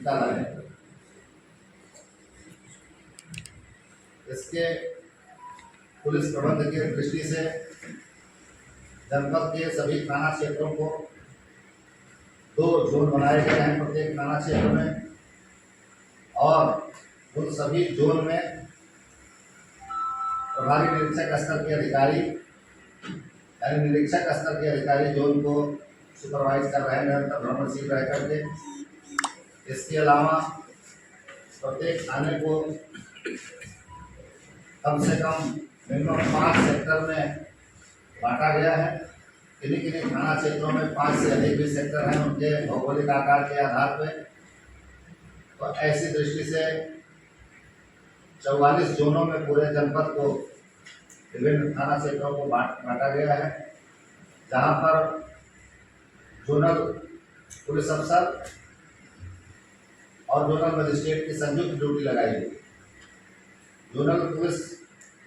निकाला है। इसके पुलिस प्रबंध की दृष्टि से जनपद के सभी थाना क्षेत्रों को 2 जोन बनाए गए हैं प्रत्येक थाना क्षेत्र में, और उन सभी जोन में प्रभारी निरीक्षक स्तर के अधिकारी यानी निरीक्षक स्तर के अधिकारी जोन को सुपरवाइज कर रहे हैं निरंतर भ्रमणशील रह करके। इसके अलावा प्रत्येक थाने को कम से कम मिनिमम 5 सेक्टर में बांटा गया है। किन्हीं थाना क्षेत्रों में 5 से अधिक भी सेक्टर हैं उनके भौगोलिक आकार के आधार पर। तो ऐसी दृष्टि से 44 जोनों में पूरे जनपद को विभिन्न थाना क्षेत्रों को बांटा गया है, जहां पर जोनल पुलिस अफसर और जोनल मजिस्ट्रेट की संयुक्त ड्यूटी लगाई गई। जोनल पुलिस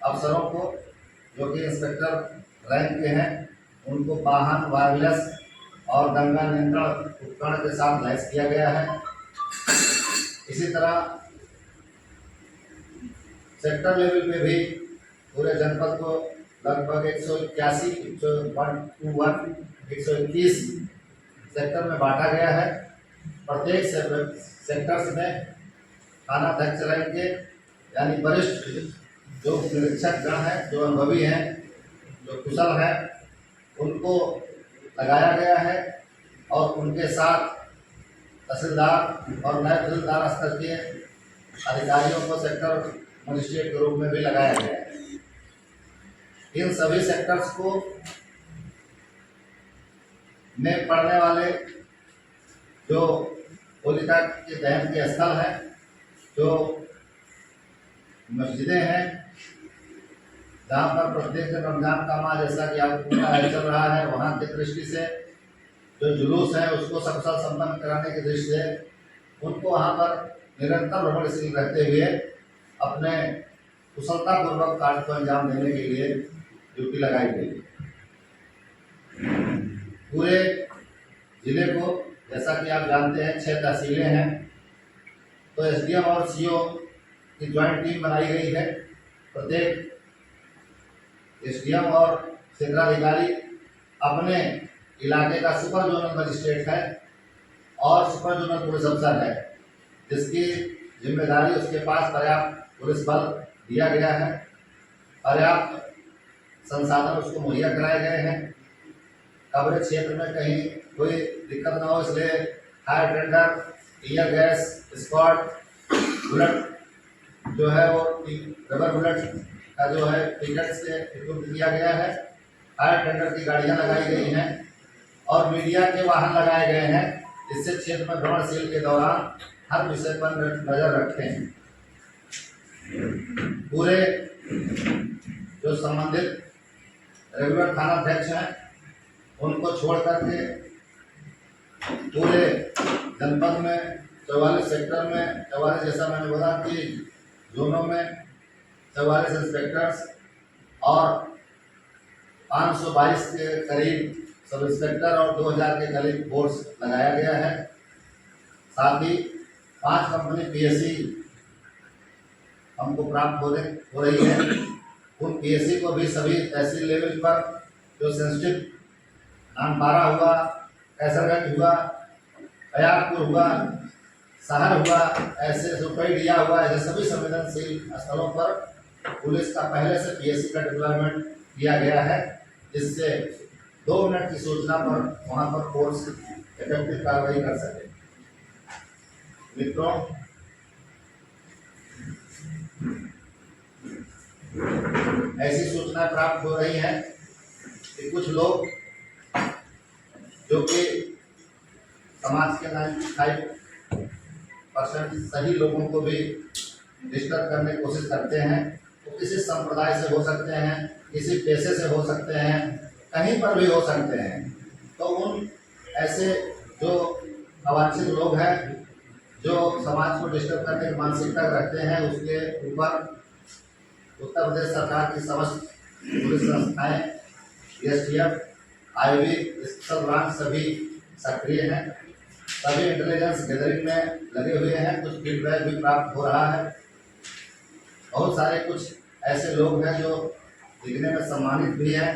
अफसरों को, जो कि इंस्पेक्टर रैंक के हैं, उनको वाहन, वायरलेस और दंगा नियंत्रण उपकरण के साथ लैस किया गया है। इसी तरह सेक्टर लेवल पे भी पूरे जनपद को लगभग 121 सेक्टर में बांटा गया है। प्रत्येक सेक्टर्स में थानाध्यक्ष रैंक के यानी वरिष्ठ जो निरीक्षक गण हैं, जो अनुभवी हैं, जो कुशल हैं, उनको लगाया गया है और उनके साथ तहसीलदार और नायब तहसीलदार स्तर के अधिकारियों को सेक्टर मजिस्ट्रेट के रूप में भी लगाया गया है। इन सभी सेक्टर्स को में पड़ने वाले जो होलिका के दहन के स्थल हैं, जो मस्जिदें हैं, जहाँ पर प्रत्येक दिन रमजान का माह जैसा कि आपको चल रहा है, वहाँ की दृष्टि से जो जुलूस है उसको सकुशल संपन्न कराने की दृष्टि से उनको वहाँ पर निरंतर भ्रमणशील रहते हुए अपने कुशलतापूर्वक कार्य को अंजाम देने के लिए ड्यूटी लगाई गई। पूरे जिले को, जैसा कि आप जानते हैं, 6 तहसीलें हैं, तो एसडीएम और सीओ की ज्वाइंट टीम बनाई गई है। प्रत्येक एसडीएम और क्षेत्राधिकारी अपने इलाके का सुपर जोनल मजिस्ट्रेट है और सुपर जोनल पुलिस अफसर है, जिसकी जिम्मेदारी उसके पास पर्याप्त पुलिस बल दिया गया है, पर्याप्त संसाधन उसको मुहैया कराए गए हैं। कवरेज क्षेत्र में कहीं कोई दिक्कत ना हो, इसलिए fire tender, tear gas squad, bullet जो है वो रबर बुलेट का जो है टिकट से इक्विप किया गया है। फायर टेंडर की गाड़ियां लगाई गई हैं और मीडिया के वाहन लगाए गए हैं, जिससे क्षेत्र में भ्रमणशील के दौरान हर विषय पर नजर रखते हैं। पूरे जो संबंधित रेगुलर थानाध्यक्ष हैं उनको छोड़ करके पूरे जनपद में 44 सेक्टर में 44, जैसा मैंने बोला कि जोनों में 44 इंस्पेक्टर्स और 522 के करीब सब इंस्पेक्टर और 2000 के करीब फोर्स लगाया गया है। साथ ही 5 कंपनी पीएससी हमको प्राप्त हो रही है। उन पीएससी को भी सभी तहसील लेवल पर, जो सेंसिटिव नानपारा हुआ, कैसरगंज हुआ, अयारपुर हुआ, शहर हुआ, ऐसे सुपैडिया हुआ, ऐसे सभी संवेदनशील स्थलों पर पुलिस का पहले से पीएससी का डिप्लॉयमेंट किया गया है, जिससे 2 मिनट की सूचना पर वहां पर फोर्स इफेक्टिव कार्रवाई कर सके। मित्रों, ऐसी सूचना प्राप्त हो रही है कि कुछ लोग, जो कि समाज के 95% सही लोगों को भी डिस्टर्ब करने की कोशिश करते हैं, वो किसी संप्रदाय से हो सकते हैं, किसी पेशे से हो सकते हैं, कहीं पर भी हो सकते हैं। तो उन ऐसे जो अवांछित लोग हैं, जो समाज को डिस्टर्ब करने की मानसिकता रखते हैं, उसके ऊपर उत्तर प्रदेश सरकार की समस्त पुलिस संस्थाएं, एसटीएफ, आईबी, स्पेशल ब्रांच सभी सक्रिय हैं। सभी इंटेलिजेंस गैदरिंग में लगे हुए हैं। कुछ फीडबैक भी प्राप्त हो रहा है। बहुत सारे कुछ ऐसे लोग हैं जो दिखने में सम्मानित भी हैं,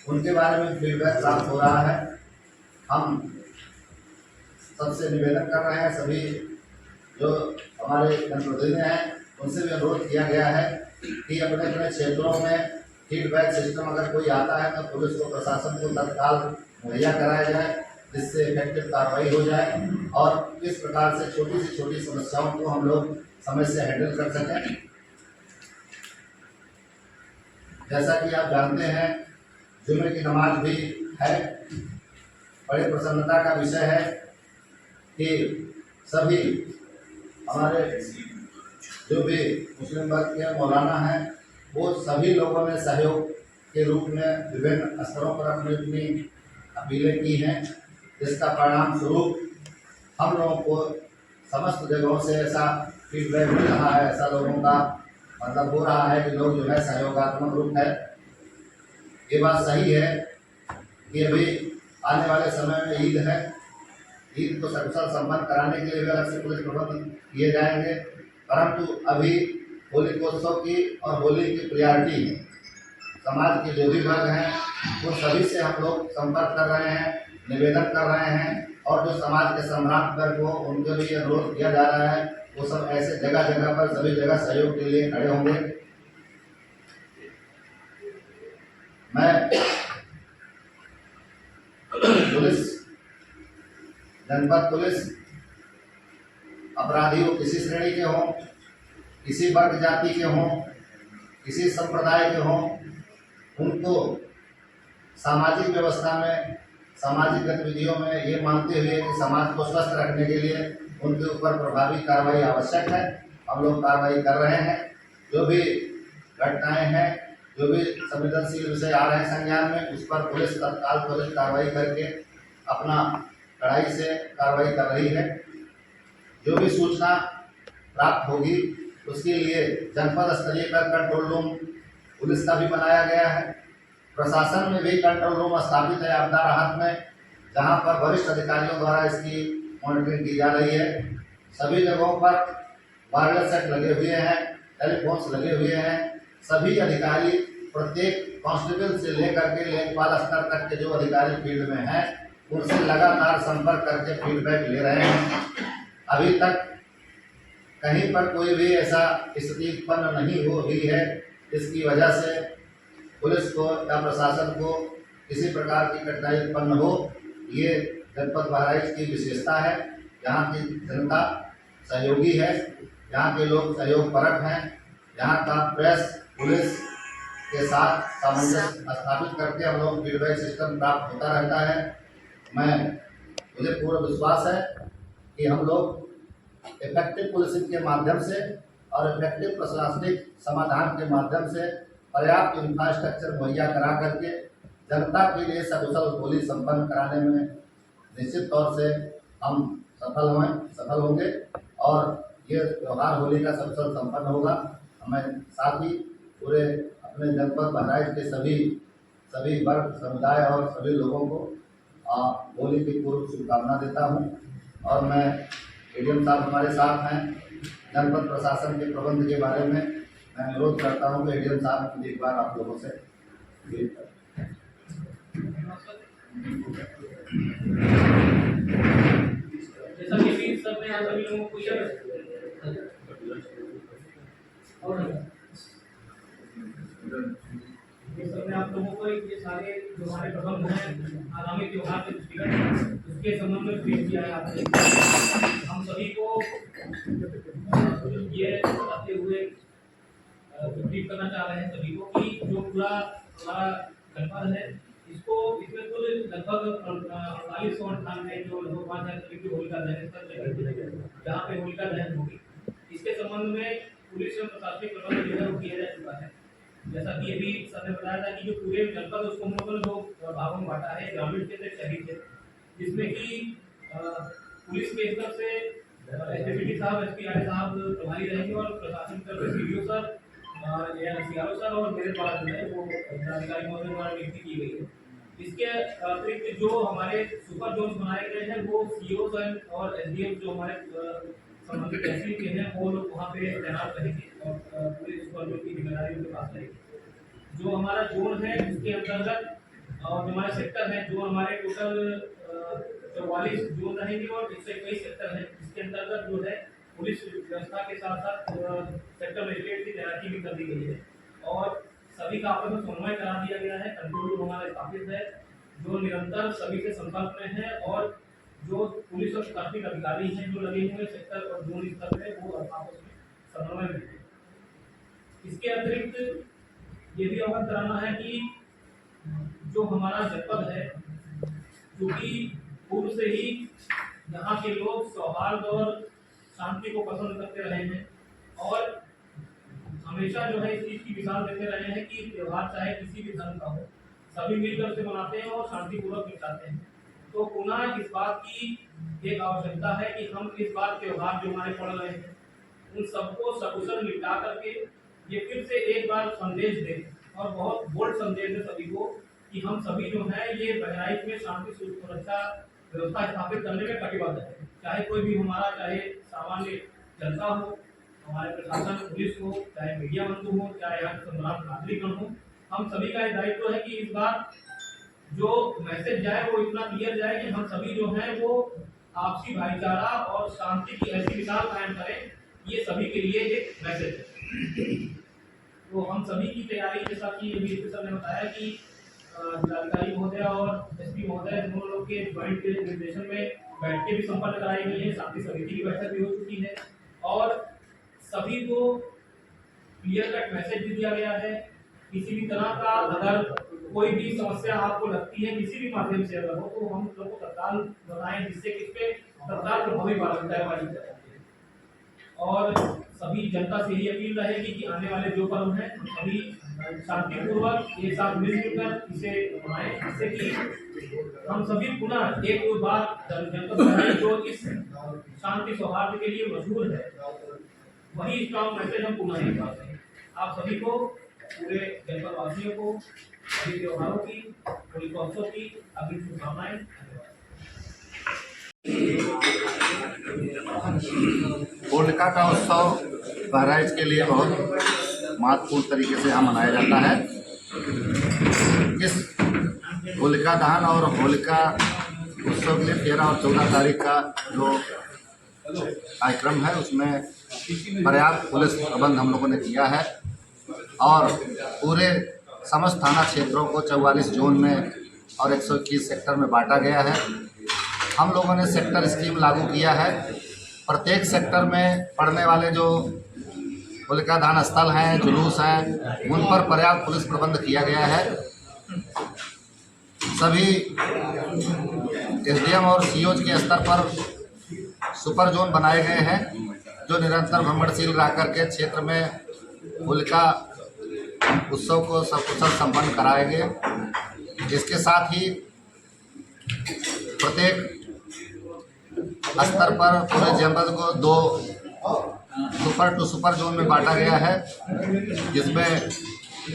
उनके बारे में फीडबैक प्राप्त हो रहा है। हम सबसे निवेदन कर रहे हैं, सभी जो हमारे जनप्रतिनिधि हैं उनसे भी अनुरोध किया गया है कि अपने अपने क्षेत्रों में फीडबैक सिस्टम अगर कोई आता है तो पुलिस को, प्रशासन को तत्काल मुहैया कराया जाए, जिससे इफेक्टिव कार्रवाई हो जाए और इस प्रकार से छोटी समस्याओं को हम लोग समय से हैंडल कर सकें। जैसा कि आप जानते हैं, जुमे की नमाज भी है। बड़ी प्रसन्नता का विषय है कि सभी हमारे जो भी मुस्लिम वर्ग के मौलाना हैं वो सभी लोगों ने सहयोग के रूप में विभिन्न स्तरों पर अपनी अपनी अपीलें की हैं, जिसका परिणाम स्वरूप हम लोगों को समस्त जगहों से ऐसा फीडबैक मिल रहा है, ऐसा लोगों का मतलब हो रहा है कि लोग जो है सहयोगात्मक रूप है। ये बात सही है कि अभी आने वाले समय में ईद है, ईद को सकुशल संपन्न कराने के लिए भी अलग से पुलिस प्रबंध किए जाएंगे, परंतु अभी होलिकोत्सव की और होली की प्रियॉरिटी है। समाज के जो भी वर्ग हैं वो सभी से हम लोग संपर्क कर रहे हैं, निवेदन कर रहे हैं, और जो समाज के सम्राट वर्ग हो उनके लिए अनुरोध किया जा रहा है, वो सब ऐसे जगह जगह पर सभी जगह सहयोग के लिए खड़े होंगे। मैं पुलिस, जनपद पुलिस, अपराधी वो किसी श्रेणी के हों, किसी वर्ग जाति के हों, किसी संप्रदाय के हों, उनको सामाजिक व्यवस्था में, सामाजिक गतिविधियों में ये मानते हुए कि समाज को स्वस्थ रखने के लिए उनके ऊपर प्रभावी कार्रवाई आवश्यक है। हम लोग कार्रवाई कर रहे हैं। जो भी घटनाएं हैं, जो भी संवेदनशील विषय आ रहे हैं संज्ञान में, उस पर पुलिस तत्काल त्वरित कार्रवाई करके अपना कड़ाई से कार्रवाई कर रही है। जो भी सूचना प्राप्त होगी उसके लिए जनपद स्तरीय पर कंट्रोल रूम पुलिस का भी बनाया गया है। प्रशासन में भी कंट्रोल रूम स्थापित है आपदा राहत में, जहां पर वरिष्ठ अधिकारियों द्वारा इसकी मॉनिटरिंग की जा रही है। सभी जगहों पर वायरलेस सेट लगे हुए हैं, टेलीफोन्स लगे हुए हैं। सभी अधिकारी प्रत्येक कांस्टेबल से लेकर के लेखपाल स्तर तक के जो अधिकारी फील्ड में हैं उनसे लगातार संपर्क करके फीडबैक ले रहे हैं। अभी तक कहीं पर कोई भी ऐसा स्थिति उत्पन्न नहीं हो रही है इसकी वजह से पुलिस को या प्रशासन को किसी प्रकार की कठिनाई उत्पन्न हो। ये जनपद बहराइच की विशेषता है। यहाँ की जनता सहयोगी है, यहाँ के लोग सहयोगपरक हैं। यहाँ का प्रेस पुलिस के साथ सामंजस्य स्थापित करके हम लोग फीडबैक सिस्टम प्राप्त होता रहता है। मुझे पूरा विश्वास है कि हम लोग इफेक्टिव पुलिसिंग के माध्यम से और इफेक्टिव प्रशासनिक समाधान के माध्यम से पर्याप्त इंफ्रास्ट्रक्चर मुहैया करा करके जनता के लिए सकुशल होली संपन्न कराने में निश्चित तौर से हम सफल होंगे और ये त्यौहार होली का सकुशल संपन्न होगा। मैं साथ ही पूरे अपने जनपद बहराइच के सभी वर्ग, समुदाय और सभी लोगों को होली की पूर्व शुभकामना देता हूँ। और मैं एडीएम साहब हमारे साथ हैं। जनपद प्रशासन के प्रबंध के बारे में मैं अनुरोध करता हूँ कि एडीएम साहब एक बार आप लोगों से आप लोगों को ये सारे जो हमारे प्रबंध हैं आगामी त्योहार के दृष्टिगत उसके संबंध में पेश किया है आपसे। हम सभी को ये बताते हुए ब्रीफ करना चाह रहे हैं सभी को कि जो पूरा हमारा जनपद है इसमें कुल लगभग 4898 जो लगभग 5000 करीब की होलिका दहन जहाँ पे होलिका दहन होगी, इसके संबंध में पुलिस और प्रशासनिक प्रबंध जो है वो किया जा चुका है। जैसा कि अभी सर ने बताया था कि जो पूरे जनपद उसको मुख्य दो भागों में बांटा है, ग्रामीण क्षेत्र, शहरी क्षेत्र, जिसमें कि पुलिस के स्तर से एसपी साहब, एसपी साहब प्रभारी रहेंगे और प्रशासन की तरफ से सीडीओ सर, सीआरओ सर और मेरे द्वारा जो है वो अधिकारी महोदय द्वारा नियुक्ति की गई है। इसके अतिरिक्त जो हमारे सुपर जोन बनाए गए हैं वो सीओ और एसडीएम जो हमारे संबंधित तहसील के हैं वो लोग वहाँ पे तैनात रहेंगे और पूरे सुपर जोन की जिम्मेदारी उनके पास रहेगी। जो हमारा जोन है उसके अंतर्गत और जो हमारे सेक्टर है, जो हमारे टोटल 44 जोन रहेंगे और 121 सेक्टर है, इसके अंतर्गत जो है पुलिस व्यवस्था के साथ साथ सेक्टर मजिस्ट्रेट की तैनाती भी कर दी गई है और सभी का आपस में समन्वय करा दिया गया है। कंट्रोल रूम हमारा स्थापित है जो निरंतर सभी से संपर्क में है और जो पुलिस और प्राथमिक अधिकारी हैं जो लगे हुए सेक्टर और जोन स्तर पे वो आपस में समन्वय में है। इसके अतिरिक्त ये भी अवगत कराना है कि जो हमारा जनपद है, क्योंकि पूर्व से ही यहाँ के लोग सौहार्द और शांति को पसंद करते रहे हैं और हमेशा जो है इस चीज की मिसाल देते रहे हैं कि त्योहार चाहे किसी भी धर्म का हो, सभी मिलकर से मनाते हैं और शांतिपूर्वक निपटाते हैं। तो पुनः इस बात की एक आवश्यकता है कि हम इस बार त्योहार जो हमारे पड़ रहे हैं उन सबको सकुशल निपटा करके ये फिर से एक बार संदेश दें और बहुत बोल्ड संदेश दें सभी को कि हम सभी जो है ये बहराइच में शांति सुरक्षा व्यवस्था स्थापित करने में कटिबद्ध है। चाहे कोई भी हमारा, चाहे सामान्य जनता हो, हमारे प्रशासन पुलिस हो, चाहे मीडिया बंधु हो, चाहे यहाँ संग्राम नागरिक हो, हम सभी का दायित्व है कि इस बार जो मैसेज जाए वो इतना क्लियर जाए कि हम सभी जो है वो आपसी भाईचारा और शांति की ऐसी मिसाल कायम करें। ये सभी के लिए एक मैसेज है। तो हम सभी की तैयारी, जैसा कि अभी सर ने बताया कि जिलाधिकारी महोदय और एसपी महोदय दोनों लोग के ज्वाइंट निर्देशन में बैठकें भी संपन्न कराई गई है, शांति समिति की बैठक भी हो चुकी है और सभी को क्लियर कट मैसेज भी दिया गया है। किसी भी तरह का अगर कोई भी समस्या आपको लगती है किसी भी माध्यम से अगर हो तो हम लोग को तत्काल बताएं, जिससे कि इस पे तत्काल प्रभावी कार्यवाही की जाए। और सभी जनता से ही अपील रहेगी कि आने वाले जो पर्व हैं सभी शांतिपूर्वक एक साथ मिलजुल कर इसे मनाएं, जिससे कि हम सभी पुनः एक बार जनपद जो इस शांति सौहार्द के लिए मशहूर है वही स्ट्रॉन्ग मैसेज हम पुनः एक बार दें। आप सभी को, पूरे जनपद वासियों को सभी त्योहारों की, होली महोत्सव की अभी शुभकामनाएं। होलिका का उत्सव बहराइच के लिए बहुत महत्वपूर्ण तरीके से यहाँ मनाया जाता है। इस होलिका दहन और होलिका उत्सव के लिए 13 और 14 तारीख का जो कार्यक्रम है उसमें पर्याप्त पुलिस प्रबंध हम लोगों ने किया है और पूरे समस्त थाना क्षेत्रों को 44 जोन में और 121 सेक्टर में बांटा गया है। हम लोगों ने सेक्टर स्कीम लागू किया है। प्रत्येक सेक्टर में पड़ने वाले जो होलिका दहन स्थल हैं, जुलूस हैं, उन पर पर्याप्त पुलिस प्रबंध किया गया है। सभी एसडीएम और सीओज के स्तर पर सुपर जोन बनाए गए हैं जो निरंतर भ्रमणशील रह करके क्षेत्र में होलिका उत्सव को सकुशल संपन्न कराएंगे। इसके साथ ही प्रत्येक स्तर पर पूरे जनपद को 2 सुपर टू सुपर जोन में बांटा गया है, जिसमें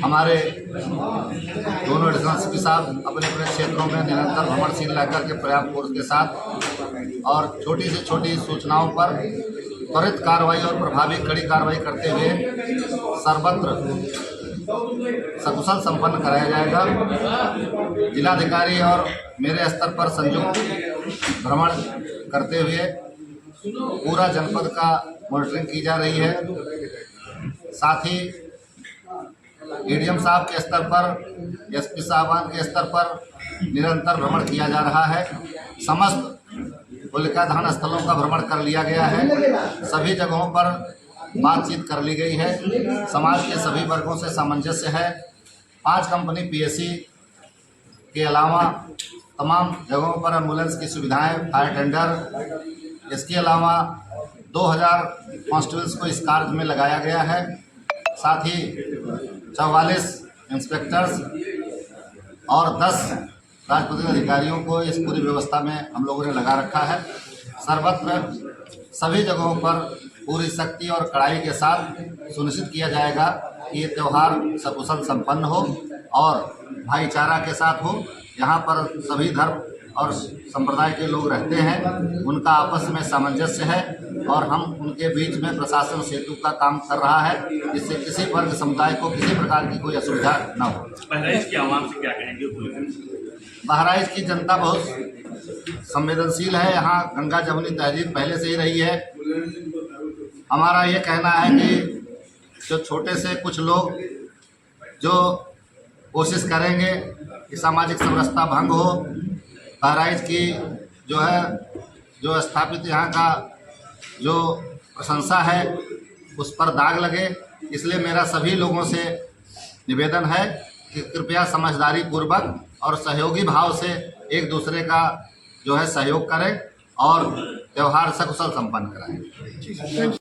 हमारे दोनों एडिशनल एसपी साहब अपने अपने क्षेत्रों में निरंतर भ्रमणशील रहकर के पर्याप्त फोर्स के साथ और छोटी से छोटी सूचनाओं पर त्वरित कार्रवाई और प्रभावी कड़ी कार्रवाई करते हुए सर्वत्र सकुशल संपन्न कराया जाएगा। जिलाधिकारी और मेरे स्तर पर संयुक्त भ्रमण करते हुए पूरा जनपद का मॉनिटरिंग की जा रही है। साथ ही एडीएम साहब के स्तर पर, एसपी साहबान के स्तर पर निरंतर भ्रमण किया जा रहा है। समस्त होलिका दहन स्थलों का भ्रमण कर लिया गया है। सभी जगहों पर बातचीत कर ली गई है। समाज के सभी वर्गों से सामंजस्य है। 5 कंपनी पीएससी के अलावा तमाम जगहों पर एम्बुलेंस की सुविधाएं, फायर टेंडर, इसके अलावा 2000 कांस्टेबल्स को इस कार्य में लगाया गया है। साथ ही 44 इंस्पेक्टर्स और 10 राजपत्रित अधिकारियों को इस पूरी व्यवस्था में हम लोगों ने लगा रखा है। सर्वत्र सभी जगहों पर पूरी शक्ति और कड़ाई के साथ सुनिश्चित किया जाएगा कि ये त्यौहार सकुशल संपन्न हो और भाईचारा के साथ हो। यहाँ पर सभी धर्म और संप्रदाय के लोग रहते हैं, उनका आपस में सामंजस्य है और हम उनके बीच में प्रशासन सेतु का काम कर रहा है, जिससे किसी वर्ग समुदाय को किसी प्रकार की कोई असुविधा न हो। बहराइच की आवाम से क्या कहेंगे? बहराइच की जनता बहुत संवेदनशील है। यहाँ गंगा जमुनी तहजीब पहले से ही रही है। हमारा ये कहना है कि जो छोटे से कुछ लोग जो कोशिश करेंगे कि सामाजिक समरसता भंग हो, बहराइच की जो स्थापित यहाँ का जो प्रशंसा है उस पर दाग लगे, इसलिए मेरा सभी लोगों से निवेदन है कि कृपया समझदारी पूर्वक और सहयोगी भाव से एक दूसरे का सहयोग करें और त्यौहार सकुशल संपन्न कराएं।